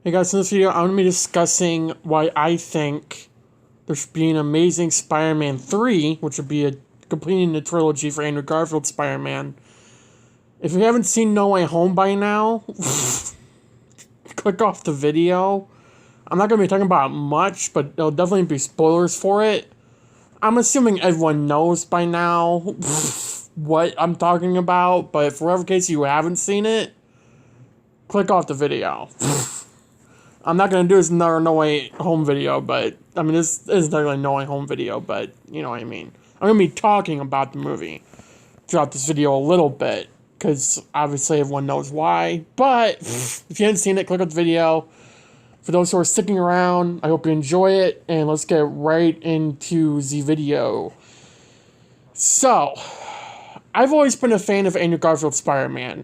Hey guys, in this video, I'm going to be discussing why I think there should be an Amazing Spider-Man 3, which would be completing the trilogy for Andrew Garfield Spider-Man. If you haven't seen No Way Home by now, click off the video. I'm not going to be talking about much, but there'll definitely be spoilers for it. I'm assuming everyone knows by now what I'm talking about, but for whatever case you haven't seen it, click off the video. I'm not going to do this another No Way Home video, but, I mean, this is not really a No Way Home video, but, you know what I mean. I'm going to be talking about the movie throughout this video a little bit, because obviously everyone knows why, but if you haven't seen it, click on the video. For those who are sticking around, I hope you enjoy it, and let's get right into the video. So, I've always been a fan of Andrew Garfield Spider-Man.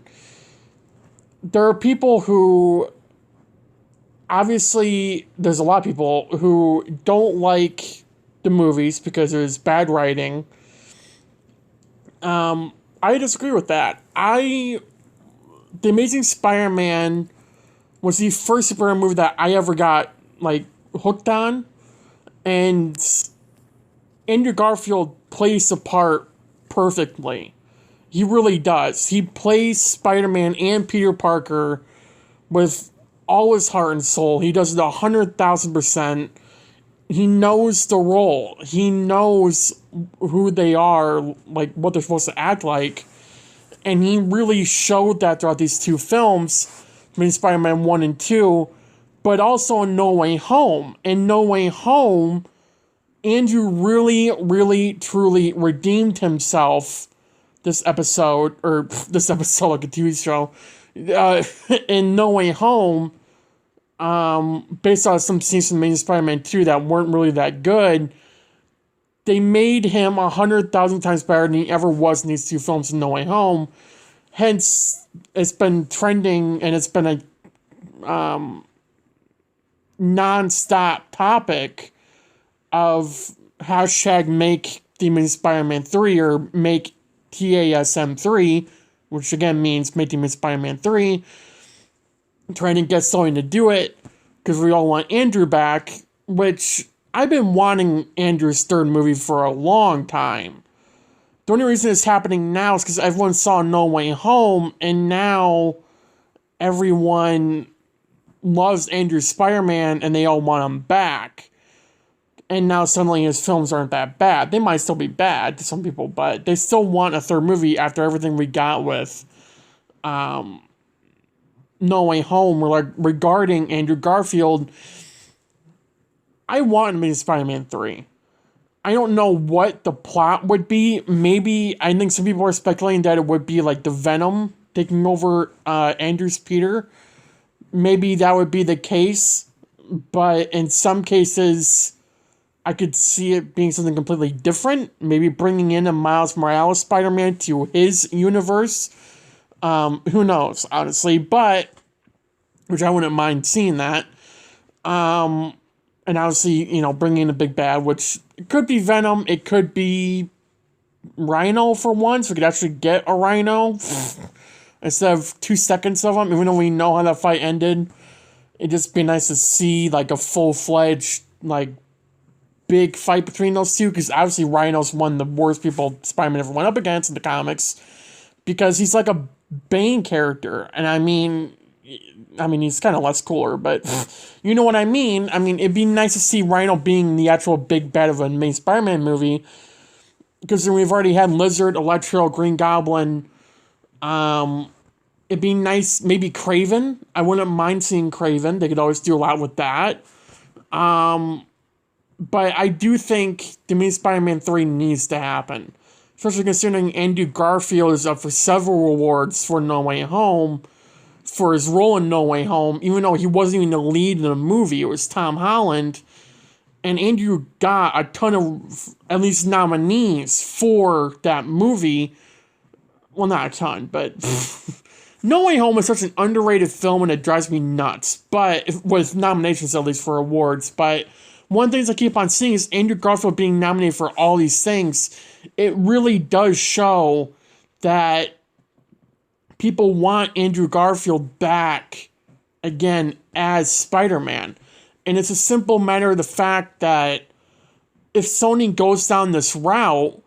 There are people who... Obviously, there's a lot of people who don't like the movies because there's bad writing. I disagree with that. The Amazing Spider-Man was the first superhero movie that I ever got, like, hooked on. And Andrew Garfield plays the part perfectly. He really does. He plays Spider-Man and Peter Parker with all his heart and soul. He does it 100,000%. He knows the role. He knows who they are, like what they're supposed to act like. And he really showed that throughout these two films, I mean, Spider-Man 1 and 2, but also in No Way Home. In No Way Home, Andrew really, truly redeemed himself this episode like a TV show, in No Way Home, based on some scenes from Amazing Spider-Man 2 that weren't really that good, they made him 100,000 times better than he ever was in these two films in No Way Home. Hence, it's been trending, and it's been a non-stop topic of hashtag make the Amazing Spider-Man 3 or make TASM 3, which again means make the Amazing Spider-Man 3, trying to get Sony to do it, because we all want Andrew back, which I've been wanting Andrew's third movie for a long time. The only reason it's happening now is because everyone saw No Way Home, and now everyone loves Andrew's Spider-Man, and they all want him back. And now suddenly his films aren't that bad. They might still be bad to some people, but they still want a third movie after everything we got with No Way Home regarding Andrew Garfield. I want Amazing Spider-Man 3. I don't know what the plot would be. Maybe, I think some people are speculating that it would be like the Venom taking over Andrew's Peter. Maybe that would be the case, but in some cases, I could see it being something completely different. Maybe bringing in a Miles Morales Spider-Man to his universe. Who knows, honestly, but, which I wouldn't mind seeing that. And obviously, you know, bringing in a big bad, which it could be Venom, it could be Rhino for once. We could actually get a Rhino instead of 2 seconds of him, even though we know how that fight ended. It'd just be nice to see, like, a full-fledged, like, big fight between those two, because obviously Rhino's one of the worst people Spider-Man ever went up against in the comics, because he's like a Bane character, and I mean, he's kind of less cooler, but you know what I mean. I mean, it'd be nice to see Rhino being the actual big bad of a main Spider-Man movie, because we've already had Lizard, Electro, Green Goblin. It'd be nice, maybe Kraven. I wouldn't mind seeing Kraven. They could always do a lot with that. But I do think the Amazing Spider-Man 3 needs to happen. Especially considering Andrew Garfield is up for several awards for No Way Home, for his role in No Way Home, even though he wasn't even the lead in the movie. It was Tom Holland. And Andrew got a ton of, at least, nominees for that movie. Well, not a ton, but No Way Home is such an underrated film, and it drives me nuts. But, with nominations, at least, for awards. But one of the things I keep on seeing is Andrew Garfield being nominated for all these things. It really does show that people want Andrew Garfield back again as Spider-Man. And it's a simple matter of the fact that if Sony goes down this route,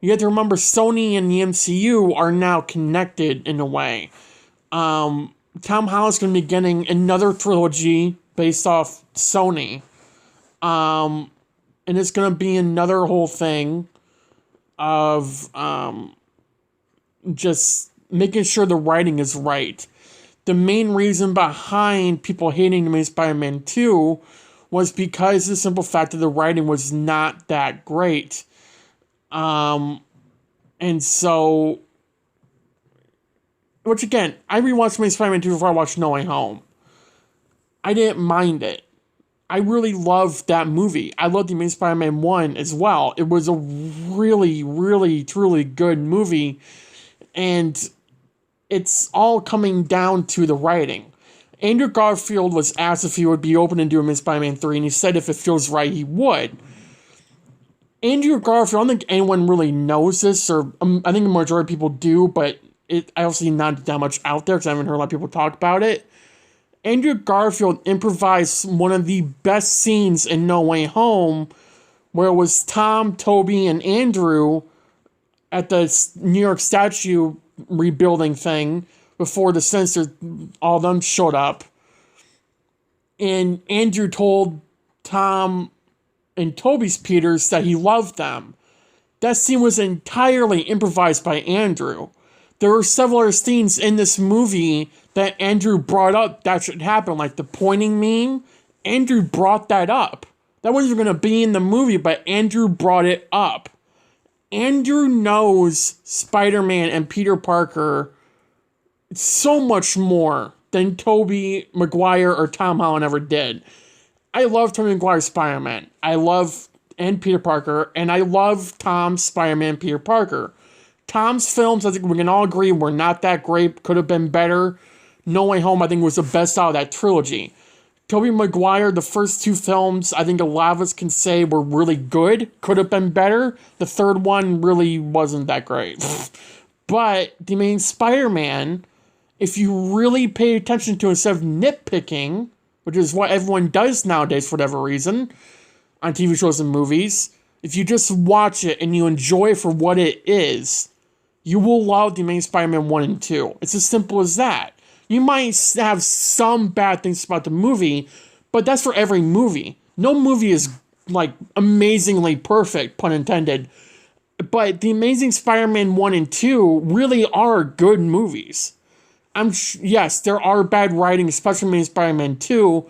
you have to remember Sony and the MCU are now connected in a way. Tom Holland's going to be getting another trilogy based off Sony. And it's going to be another whole thing of just making sure the writing is right. The main reason behind people hating the main Spider-Man 2 was because of the simple fact that the writing was not that great. And so, which again, I rewatched Amazing Spider-Man 2 before I watched No Way Home. I didn't mind it. I really loved that movie. I loved the Amazing Spider-Man 1 as well. It was a really, really, truly good movie. And it's all coming down to the writing. Andrew Garfield was asked if he would be open to doing Amazing Spider-Man 3, and he said if it feels right, he would. Andrew Garfield, I don't think anyone really knows this, or I think the majority of people do, but I obviously not that much out there because I haven't heard a lot of people talk about it. Andrew Garfield improvised one of the best scenes in No Way Home, where it was Tom, Tobey, and Andrew at the New York statue rebuilding thing before the censor, all of them showed up. And Andrew told Tom and Tobey's Peters that he loved them. That scene was entirely improvised by Andrew. There were several other scenes in this movie that Andrew brought up that should happen, like the pointing meme. Andrew brought that up. That wasn't going to be in the movie, but Andrew brought it up. Andrew knows Spider-Man and Peter Parker so much more than Tobey Maguire or Tom Holland ever did. I love Tobey Maguire's Spider-Man. And Peter Parker, and I love Tom's Spider-Man Peter Parker. Tom's films, I think we can all agree, were not that great, could have been better. No Way Home, I think, was the best out of that trilogy. Tobey Maguire, the first two films, I think a lot of us can say were really good, could have been better. The third one really wasn't that great. But the main Spider-Man, if you really pay attention to it instead of nitpicking, which is what everyone does nowadays for whatever reason, on TV shows and movies, if you just watch it and you enjoy it for what it is, you will love the Amazing Spider-Man 1 and 2. It's as simple as that. You might have some bad things about the movie, but that's for every movie. No movie is, like, amazingly perfect, pun intended. But the Amazing Spider-Man 1 and 2 really are good movies. Yes, there are bad writing, especially in Amazing Spider-Man 2,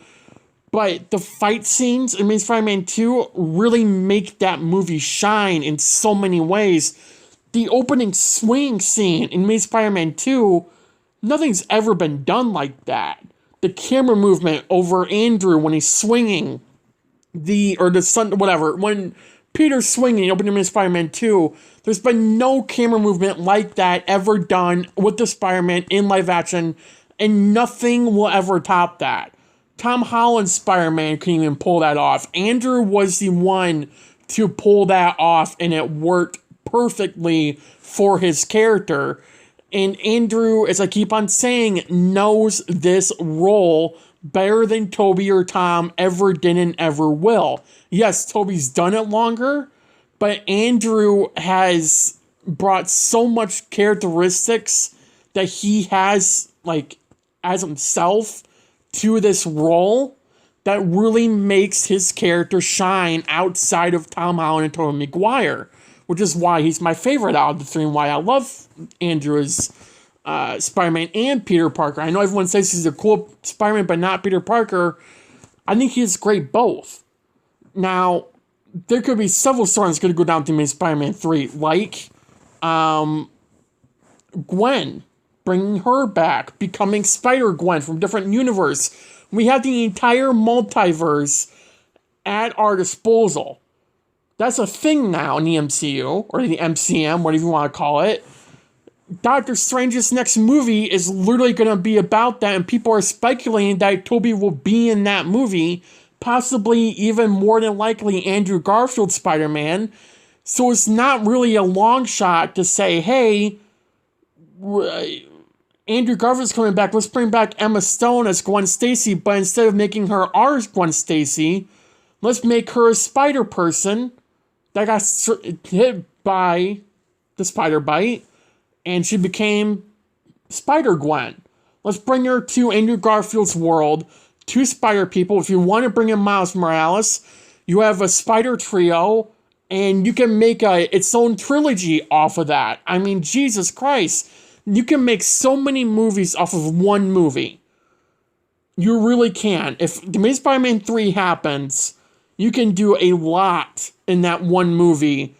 but the fight scenes in Amazing Spider-Man 2 really make that movie shine in so many ways. The opening swing scene in Amazing Spider-Man 2, nothing's ever been done like that. The camera movement over Andrew when he's swinging, when Peter's swinging in opening Amazing Spider-Man 2, there's been no camera movement like that ever done with the Spider-Man in live action, and nothing will ever top that. Tom Holland's Spider-Man couldn't even pull that off. Andrew was the one to pull that off, and it worked perfectly for his character. And Andrew, as I keep on saying, knows this role better than Tobey or Tom ever did and ever will. Yes, Tobey's done it longer, but Andrew has brought so much characteristics that he has, like, as himself to this role that really makes his character shine outside of Tom Holland and Tobey Maguire, which is why he's my favorite out of the three and why I love Andrew as Spider-Man and Peter Parker. I know everyone says he's a cool Spider-Man, but not Peter Parker. I think he's great both. Now, there could be several stories that could go down to Spider-Man 3, like Gwen, bringing her back, becoming Spider-Gwen from a different universe. We have the entire multiverse at our disposal. That's a thing now in the MCU, or the MCM, whatever you want to call it. Doctor Strange's next movie is literally going to be about that, and people are speculating that Tobey will be in that movie, possibly even more than likely Andrew Garfield's Spider-Man. So it's not really a long shot to say, hey, Andrew Garfield's coming back. Let's bring back Emma Stone as Gwen Stacy, but instead of making her our Gwen Stacy, let's make her a spider person that got hit by the spider bite, and she became Spider-Gwen. Let's bring her to Andrew Garfield's world, two spider people. If you want to bring in Miles Morales, you have a spider trio, and you can make its own trilogy off of that. I mean, Jesus Christ. You can make so many movies off of one movie. You really can. If The Amazing Spider-Man 3 happens, you can do a lot in that one movie,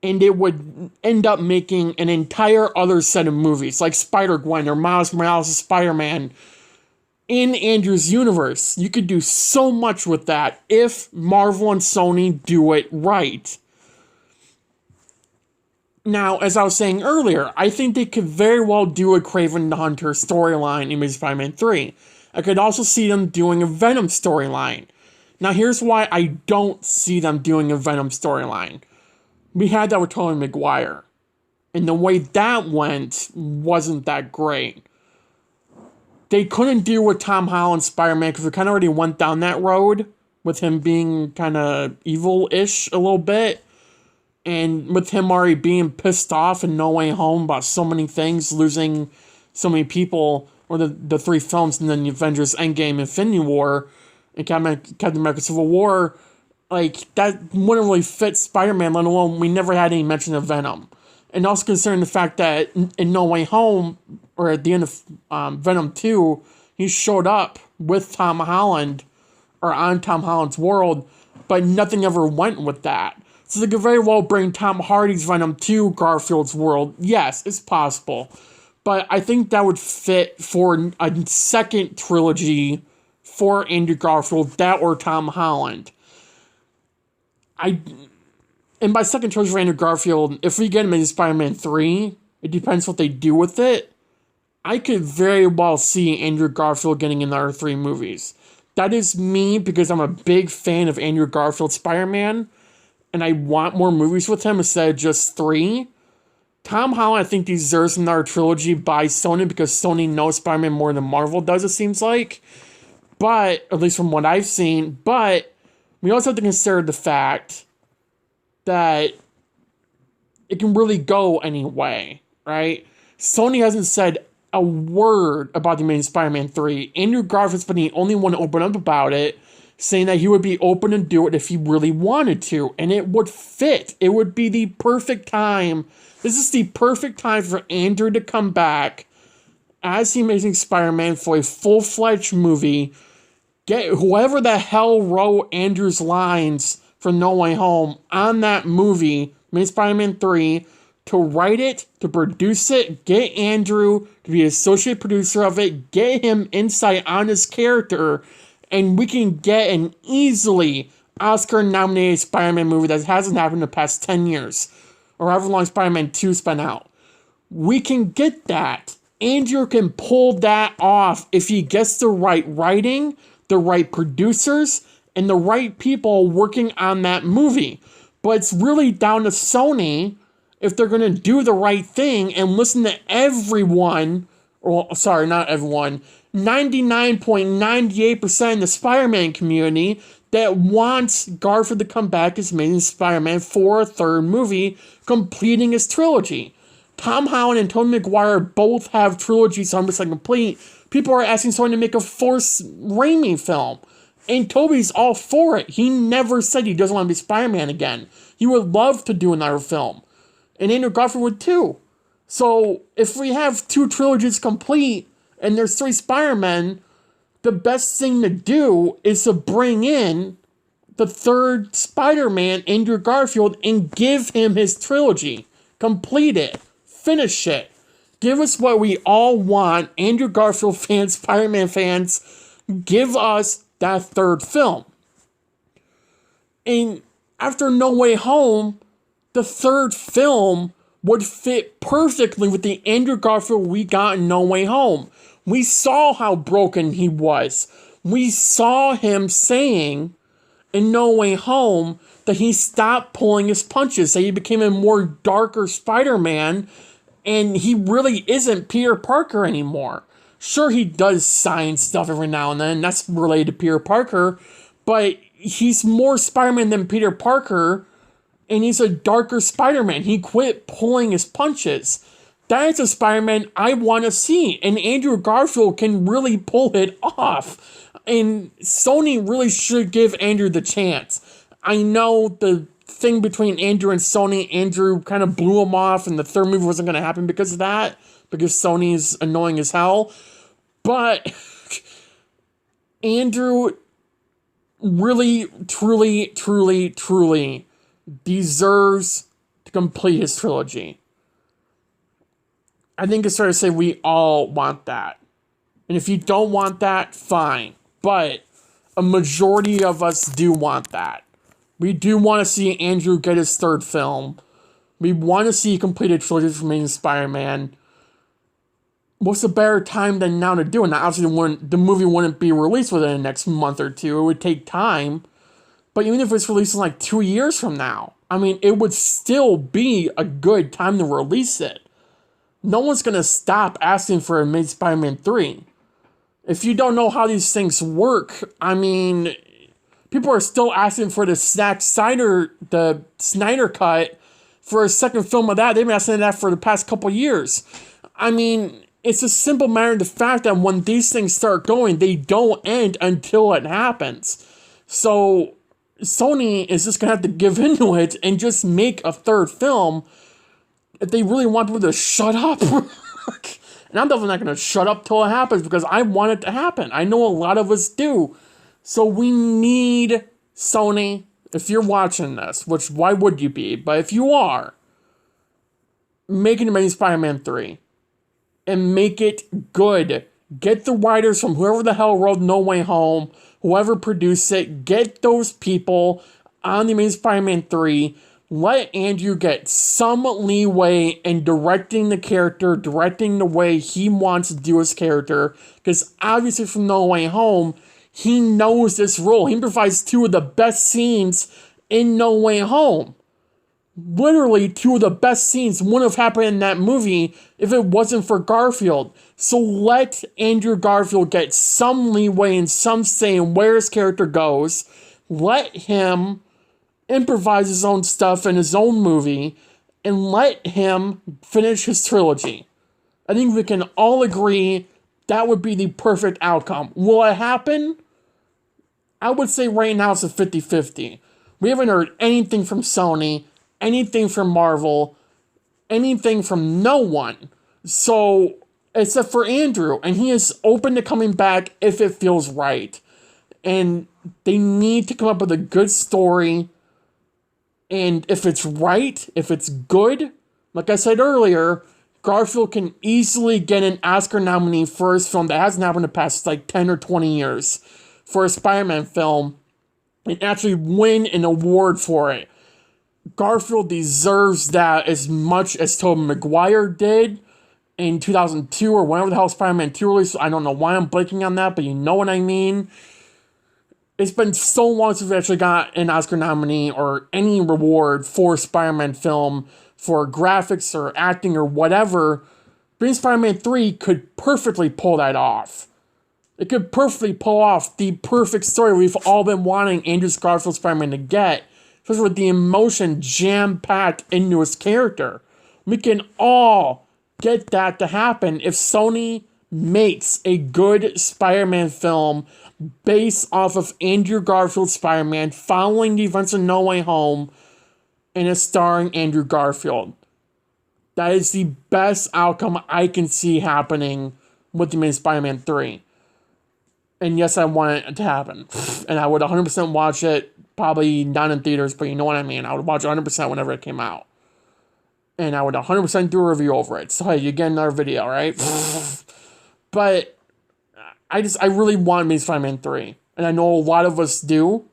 and it would end up making an entire other set of movies, like Spider-Gwen or Miles Morales' Spider-Man in Andrew's universe. You could do so much with that if Marvel and Sony do it right. Now, as I was saying earlier, I think they could very well do a Kraven the Hunter storyline in Amazing Spider-Man 3. I could also see them doing a Venom storyline. Now, here's why I don't see them doing a Venom storyline. We had that with Tobey Maguire, and the way that went wasn't that great. They couldn't deal with Tom Holland's Spider-Man because we kind of already went down that road with him being kind of evil-ish a little bit. And with him already being pissed off in No Way Home about so many things, losing so many people, or the three films, and then the Avengers Endgame, Infinity War, and Captain America Civil War, like, that wouldn't really fit Spider-Man, let alone we never had any mention of Venom. And also considering the fact that in No Way Home, or at the end of Venom 2, he showed up with Tom Holland, or on Tom Holland's world, but nothing ever went with that. So they could very well bring Tom Hardy's Venom to Garfield's world. Yes, it's possible. But I think that would fit for a second trilogy for Andrew Garfield, that or Tom Holland. And by second trilogy for Andrew Garfield, if we get him in Spider-Man 3, it depends what they do with it. I could very well see Andrew Garfield getting in the other 3 movies. That is me because I'm a big fan of Andrew Garfield's Spider-Man, and I want more movies with him instead of just 3. Tom Holland, I think, deserves another trilogy by Sony because Sony knows Spider-Man more than Marvel does, it seems like. But, at least from what I've seen, but we also have to consider the fact that it can really go any way, right? Sony hasn't said a word about the Amazing Spider-Man 3. Andrew Garfield's been the only one to open up about it, saying that he would be open to do it if he really wanted to, and it would fit. It would be the perfect time. This is the perfect time for Andrew to come back as the Amazing Spider-Man for a full-fledged movie. Get whoever the hell wrote Andrew's lines for No Way Home on that movie, Amazing Spider-Man 3, to write it, to produce it, get Andrew to be an associate producer of it, get him insight on his character, and we can get an easily Oscar-nominated Spider-Man movie that hasn't happened in the past 10 years, or however long Spider-Man 2's been out. We can get that. Andrew can pull that off if he gets the right writing, the right producers, and the right people working on that movie. But it's really down to Sony if they're going to do the right thing and listen to everyone, or sorry, not everyone, 99.98% of the Spider-Man community that wants Garfield to come back as Amazing Spider-Man for a third movie, completing his trilogy. Tom Holland and Tobey Maguire both have trilogies 100% complete. People are asking Sony to make a fourth Raimi film. And Tobey's all for it. He never said he doesn't want to be Spider-Man again. He would love to do another film. And Andrew Garfield would too. So, if we have 2 trilogies complete, and there's 3 Spider-Men, the best thing to do is to bring in the third Spider-Man, Andrew Garfield, and give him his trilogy. Complete it. Finish it. Give us what we all want. Andrew Garfield fans, Spider-Man fans, give us that third film. And after No Way Home, the third film would fit perfectly with the Andrew Garfield we got in No Way Home. We saw how broken he was. We saw him saying in No Way Home that he stopped pulling his punches, that he became a more darker Spider-Man, And he really isn't Peter Parker anymore. Sure, he does science stuff every now and then, that's related to Peter Parker, but he's more Spider-Man than Peter Parker, and he's a darker Spider-Man. He quit pulling his punches. That is a Spider-Man I want to see, and Andrew Garfield can really pull it off. And Sony really should give Andrew the chance. I know the thing between Andrew and Sony, Andrew kind of blew him off, and the third movie wasn't going to happen because of that, because Sony's annoying as hell. But Andrew really, truly, truly, truly deserves to complete his trilogy. I think it's fair to say we all want that. And if you don't want that, fine. But a majority of us do want that. We do want to see Andrew get his third film. We want to see a completed trilogy for Amazing Spider-Man. What's a better time than now to do it? Now, obviously, the movie wouldn't be released within the next month or two. It would take time. But even if it's released in like 2 years from now, I mean, it would still be a good time to release it. No one's going to stop asking for Amazing Spider-Man 3. If you don't know how these things work, I mean, people are still asking for the Snyder cut for a second film of that. They've been asking that for the past couple years. I mean, it's a simple matter of the fact that when these things start going, they don't end until it happens. So Sony is just going to have to give into it and just make a third film if they really want people to shut up. And I'm definitely not going to shut up till it happens because I want it to happen. I know a lot of us do. So we need Sony, if you're watching this, which why would you be? But if you are, make an Amazing Spider-Man 3. And make it good. Get the writers from whoever the hell wrote No Way Home, whoever produced it, get those people on the Amazing Spider-Man 3. Let Andrew get some leeway in directing the character, directing the way he wants to do his character. Because obviously from No Way Home, he knows this role. He provides two of the best scenes in No Way Home. Literally, two of the best scenes wouldn't have happened in that movie if it wasn't for Garfield. So let Andrew Garfield get some leeway and some say in where his character goes. Let him improvise his own stuff in his own movie. And let him finish his trilogy. I think we can all agree that would be the perfect outcome. Will it happen? I would say right now it's a 50-50. We haven't heard anything from Sony, anything from Marvel, anything from no one. So, except for Andrew, and he is open to coming back if it feels right. And they need to come up with a good story. And if it's right, if it's good, like I said earlier, Garfield can easily get an Oscar nominee for his film that hasn't happened in the past like 10 or 20 years for a Spider-Man film and actually win an award for it. Garfield deserves that as much as Tobey Maguire did in 2002 or whenever the hell Spider-Man 2 released. I don't know why I'm blanking on that, but you know what I mean. It's been so long since we actually got an Oscar nominee or any reward for a Spider-Man film for graphics or acting or whatever. But Spider-Man 3 could perfectly pull that off. It could perfectly pull off the perfect story we've all been wanting Andrew Garfield Spider-Man to get. Especially with the emotion jam-packed into his character. We can all get that to happen if Sony makes a good Spider-Man film based off of Andrew Garfield's Spider-Man following the events of No Way Home and is starring Andrew Garfield. That is the best outcome I can see happening with the Amazing Spider-Man 3. And yes, I want it to happen. And I would 100% watch it. Probably not in theaters, but you know what I mean. I would watch it 100% whenever it came out. And I would 100% do a review over it. So hey, you get another video, right? But I really want Amazing Spider-Man 3. And I know a lot of us do.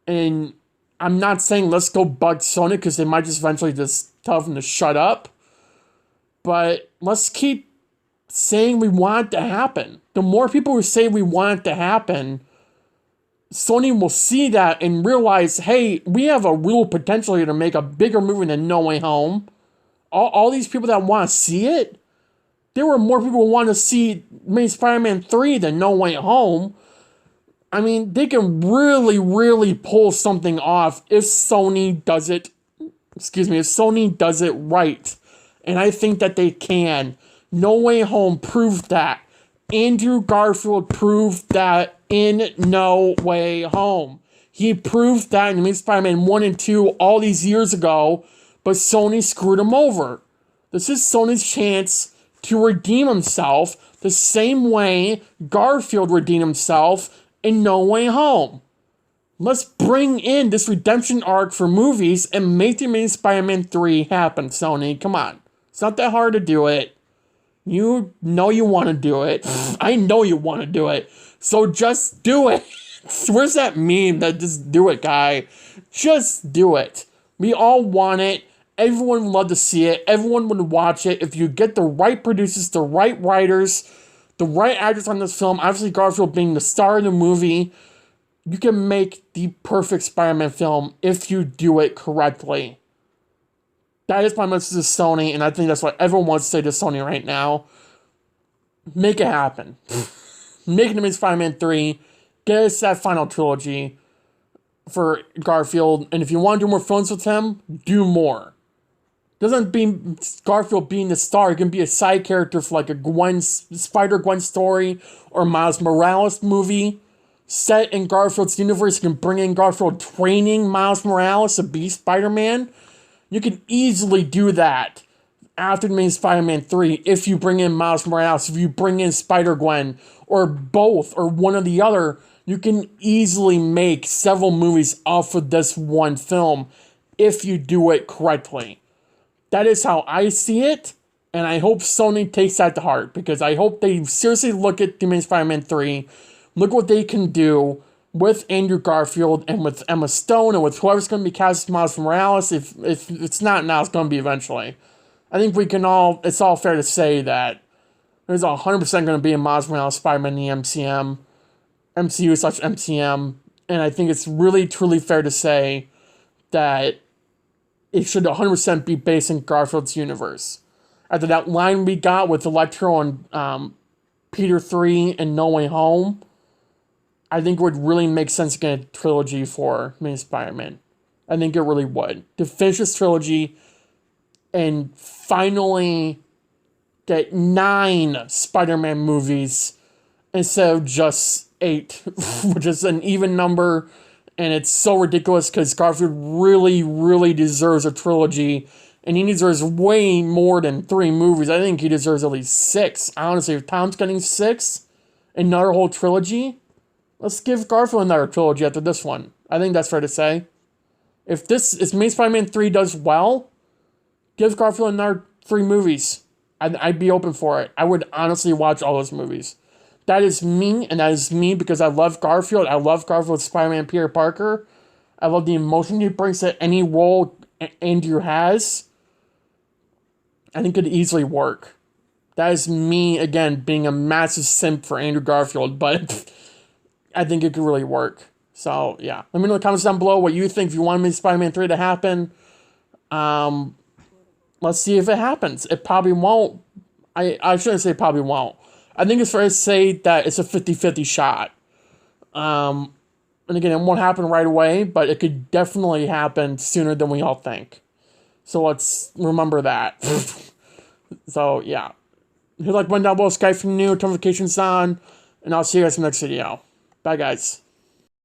And I'm not saying let's go bug Sony because they might just eventually just tell them to shut up. But let's keep saying we want it to happen. The more people who say we want it to happen, Sony will see that and realize, hey, we have a real potential here to make a bigger movie than No Way Home. All these people that want to see it, there were more people who want to see Amazing Spider-Man 3 than No Way Home. I mean, they can really, really pull something off if Sony does it, if Sony does it right. And I think that they can. No Way Home proved that. Andrew Garfield proved that in No Way Home. He proved that in Amazing Spider-Man 1 and 2 all these years ago, but Sony screwed him over. This is Sony's chance to redeem himself the same way Garfield redeemed himself in No Way Home. Let's bring in this redemption arc for movies and make the Amazing Spider-Man 3 happen, Sony. Come on. It's not that hard to do it. You know you want to do it. I know you want to do it. So just do it. Where's that meme that just do it, guy? Just do it. We all want it. Everyone would love to see it. Everyone would watch it. If you get the right producers, the right writers, the right actors on this film, obviously Garfield being the star of the movie, you can make the perfect Spider-Man film if you do it correctly. That is my message to Sony, and I think that's what everyone wants to say to Sony right now. Make it happen. Make an Amazing Spider-Man 3. Get us that final trilogy for Garfield, and if you want to do more films with him, do more. Doesn't be Garfield being the star. He can be a side character for like a Spider-Gwen story or Miles Morales movie set in Garfield's universe. You can bring in Garfield training Miles Morales to be Spider-Man. You can easily do that after the main Spider-Man 3 if you bring in Miles Morales, if you bring in Spider-Gwen, or both, or one or the other. You can easily make several movies off of this one film if you do it correctly. That is how I see it, and I hope Sony takes that to heart, because I hope they seriously look at the Amazing Spider-Man 3, look what they can do with Andrew Garfield and with Emma Stone and with whoever's going to be cast as Miles Morales. If it's not now, it's going to be eventually. I think it's all fair to say that there's 100% going to be a Miles Morales Spider-Man in the MCU/MCM, and I think it's really, truly fair to say that it should 100% be based in Garfield's universe. After that line we got with Electro and Peter 3 and No Way Home, I think it would really make sense to get a trilogy for Amazing Spider-Man. I think it really would. To finish this trilogy and finally get 9 Spider-Man movies instead of just 8, which is an even number. And it's so ridiculous because Garfield really, really deserves a trilogy. And he deserves way more than 3 movies. I think he deserves at least 6. Honestly, if Tom's getting 6, another whole trilogy, let's give Garfield another trilogy after this one. I think that's fair to say. If Amazing Spider-Man 3 does well, give Garfield another 3 movies. I'd be open for it. I would honestly watch all those movies. That is me, and that is me because I love Garfield. I love Garfield's Spider-Man Peter Parker. I love the emotion he brings to any role Andrew has. I think it could easily work. That is me, again, being a massive simp for Andrew Garfield, but I think it could really work. So, yeah. Let me know in the comments down below what you think. If you want me Spider-Man 3 to happen, let's see if it happens. It probably won't. I shouldn't say probably won't. I think it's fair to say that it's a 50-50 shot. And again, it won't happen right away, but it could definitely happen sooner than we all think. So let's remember that. So, yeah. Hit like button down below, subscribe for new notifications on, and I'll see you guys in the next video. Bye, guys.